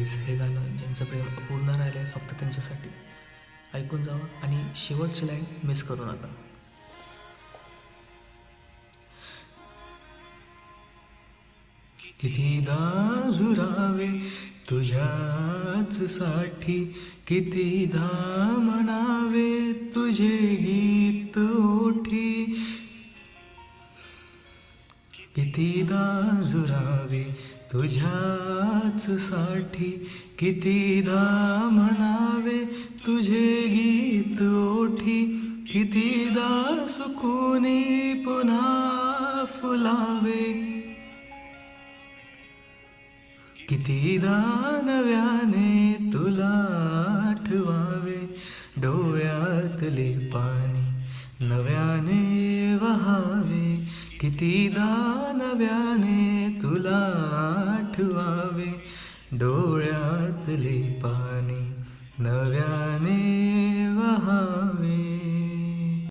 Please हे गाणं ज्यांचं प्रेम अपूर्ण राहिलं आहे फक्त त्यांच्यासाठी ऐकून जावं आणि शेवटची लाईन मिस करू नका. कितीदा झुरावे तुझ्याच साठी, कितीदा म्हणावे तुझे गीत ओठी, कितीदा झुरावे तुझ्याच साठी, कितीदा म्हणावे तुझे गीत ओठी, कितीदा सुकूनी पुन्हा फुलावे, कितीदा नव्याने तुला आठवावे, डोळ्यातले पाणी नव्याने वहावे, कितीदा नव्याने तुला आठवावे, डोळ्यातले पाणी नव्याने वहावे.